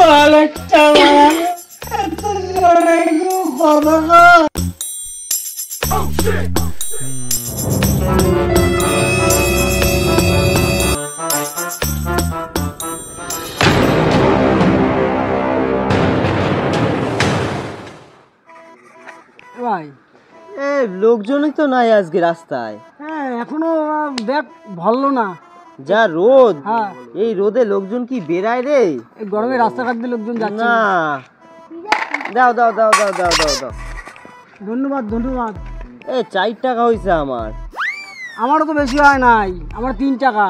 বালকটা এত জোরে কথা কয়। ভাই লোকজনই তো নাই আজকে রাস্তায়। হ্যাঁ এখনো দেখ ভালো না, যা রোদ। হ্যাঁ এই রোদে লোকজন কি বেরায় রে? এই গরমে রাস্তাঘাট দিয়ে লোকজন যাচ্ছে না। দাও দাও দাও দাও দাও দাও দাও। ধন্যবাদ ধন্যবাদ। 4 টাকা হয়েছে আমার। আমারও তো বেশি হয় নাই, আমার 3 টাকা।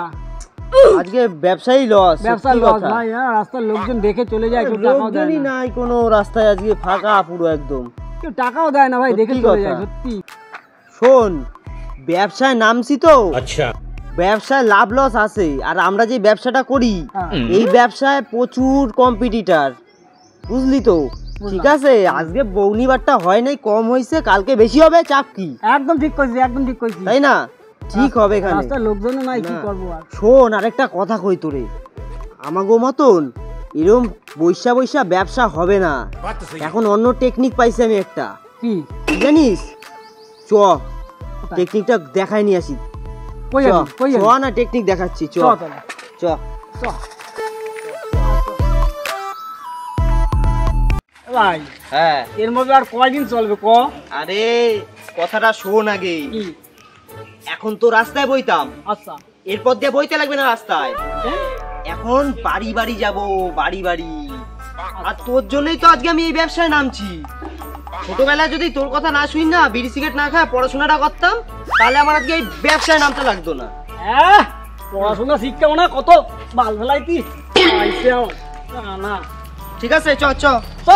আজকে ব্যবসায়ী লস। ব্যবসা লস ভাই। হ্যাঁ রাস্তার লোকজন দেখে চলে যায়, কেউ টাকাও দেয় লোকজনই না। নাই কোনো রাস্তায়, আজকে ফাঁকা পুরো একদম। কেউ টাকাও দেয় না ভাই, দেখে চলে যায় সত্যি। শোন, ব্যবসায় নামছি তো, আচ্ছা ব্যবসায় লাভ লস আছে। আর আমরা যে ব্যবসাটা করি এই ব্যবসায় প্রচুর কম্পিটিটর, বুঝলি তো? ঠিক আছে, আজকে বৌনিবারটা হয় নাই, কম হয়েছে, কালকে বেশি হবে। চাপ কি? একদম ঠিক কইছিস, একদম ঠিক কইছিস, তাই না? ঠিক হবে এখানে। রাস্তার লোকজনও নাই, কি করব আর। শোন, আরেকটা কথা কই তোরে, আমাগো মতন এরকম বৈশা বৈশা ব্যবসা হবে না। এখন অন্য টেকনিক পাইছি আমি একটা। কি জানিস? চ টেকনিকটা দেখাই নিয়ে আসি। চ না, টেকনিক দেখাচ্ছি। চ চ চ। ভাই হ্যাঁ, এর মধ্যে আর কয়দিন চলবে ক? আরে কথাটা শোন আগে। এখন তো রাস্তায় বইতাম, আচ্ছা এরপর দিয়ে বইতে লাগবে না রাস্তায়। এখন বাড়ি বাড়ি যাব, বাড়ি বাড়ি। আর তোর জন্যই তো আজকে আমি এই ব্যবসায় নামছি। ছোটবেলায় যদি তোর কথা না শুনি না, বিড়ি সিগারেট না খায় পড়াশোনাটা করতাম, তাহলে আমার আজকে এই ব্যবসায় নামতে লাগতো না। পড়াশোনা শিখতে না, কত বাল ফেলাইতি না। ঠিক আছে, চ চ চ।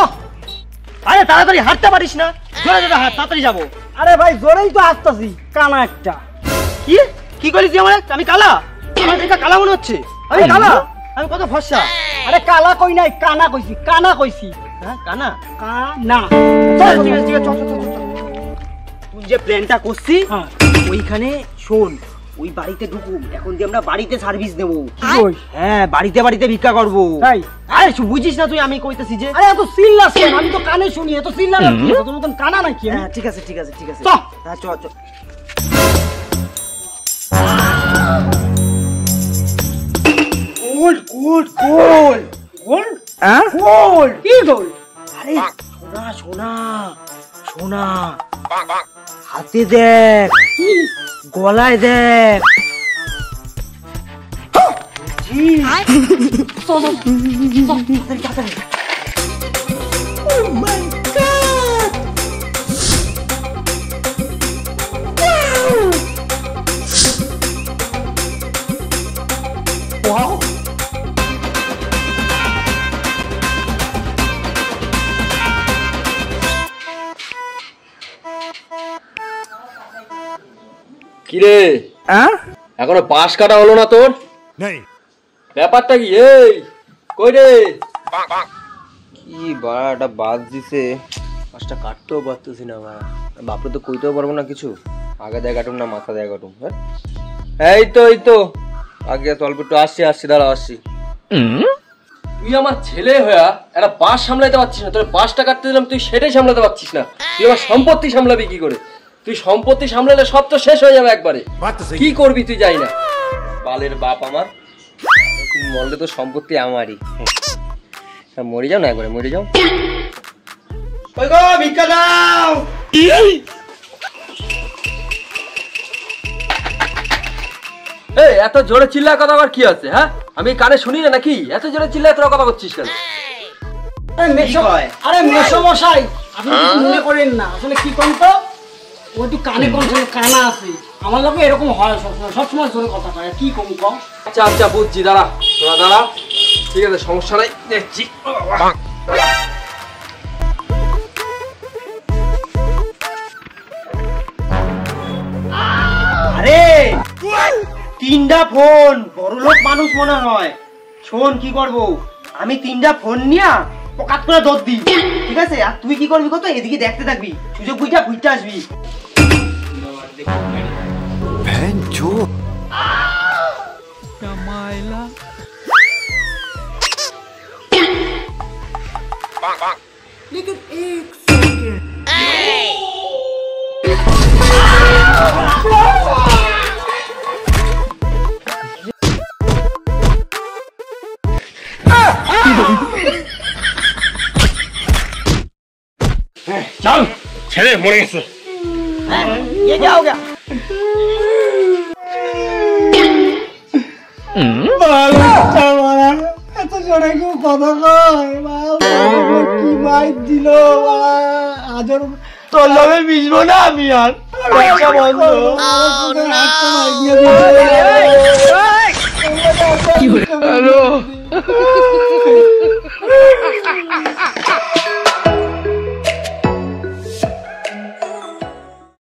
আরে তাড়াতাড়ি হাঁটতে পারিস না? জোরে জোরে হাঁট, তাড়াতাড়ি যাবো। আরে ভাই জোরেই তো আসতেছি, কানা একটা। কি কি করিস তুই? আমি কালা? আমার দেখা কালা মনে হচ্ছে? আমি কালা? আমি কত ফর্সা। আরে কালা কই নাই, কানা কইছি, কানা কইছি। হ্যাঁ, কানা কানা। ঠিক আছে ঠিক আছে, চল চল চল। তুই যে প্ল্যানটা করছিস ওইখানে শোন, ওই বাড়িতে ঢুকুম। এখন দিয়ে আমরা বাড়িতে সার্ভিস দেবো। হ্যাঁ, বাড়িতে বাড়িতে ভিক্ষা করবো। আরে বুঝিস না তুই আমি কইতেছি যে? আরে এত চিল্লাস কেন? আমি তো কানে শুনি, এত চিল্লাস কি? তোর মতন কানা নাকি? হ্যাঁ ঠিক আছে ঠিক আছে ঠিক আছে, হ্যাঁ চ চ। Gold gold gold gold. হ্যাঁ গোল্ড? কি গোল্ড? আরে সোনা সোনা সোনা। হাতে দেখ, গলায় দেখ। কিরে এখনো পাশ কাটা হলো না তোর? ব্যাপারটা কি? এই কই রে? কি বাড়াটা বাদ দিছে, পাঁচটা কাটতেও পারতেছি না ভাই। বাপরে তো কইতেও পারবো না কিছু। আগে দেয় কাটুম না মাথা দেয় কাটুম? এই তো আগে অল্প একটু আসছি দাঁড়া আসছি। তুই আমার ছেলে হয়ে একটা বাস সামলাতে পারছিস না। তোর বাসটা কাটতে দিলাম, তুই সেটাই সামলাতে পারছিস না। তুই আমার সম্পত্তি সামলাবি কি করে? তুই সম্পত্তি সামলালে সব তো শেষ হয়ে যাবে একবারে। কি করবি তুই জানি না। বালের বাপ আমার, তুমি মরলে তো সম্পত্তি আমারই। মরে যাও না একবারে, মরে যাও। ওই গো ভিক্ষা দাও। এই এত জোরে চিল্লার কথা আবার কি আছে? হ্যাঁ আমি কানে শুনি না নাকি? এত জোরে চিল্লায় তোরা কথা করছিস কেন? আরে মেসমশাই, আপনি কিছু মনে করেন না। আসলে কি কোন তো ও একটু কানে কোন কানা আছে। আমার লোকে এরকম হয় সবসময় জোরে কথা কয়। কি কম কম? আচ্ছা আচ্ছা বুঝছি, দাঁড়া তোরা দাঁড়া। ঠিক আছে সমস্যা নাই, দেখছি। আরে 3টা ফোন, বড় লোক মানুষ মনে হয়। শোন কি করবো, আমি 3টা ফোন নিয়া পকাত করে দৌড় দিই, ঠিক আছে? আর তুই কি করবি কত, এদিকে দেখতে থাকবি, সুযোগ বুঝা ঘুরতে আসবি। लेकिन एक सेकंड चल ছেলে মরে গেছে ये क्या हो गया? বাচ্চা মারা এত জোরে কেউ কথা কয় কি বাইক দিল আজর তোর লগে মিশবো না আমি আর বন্ধ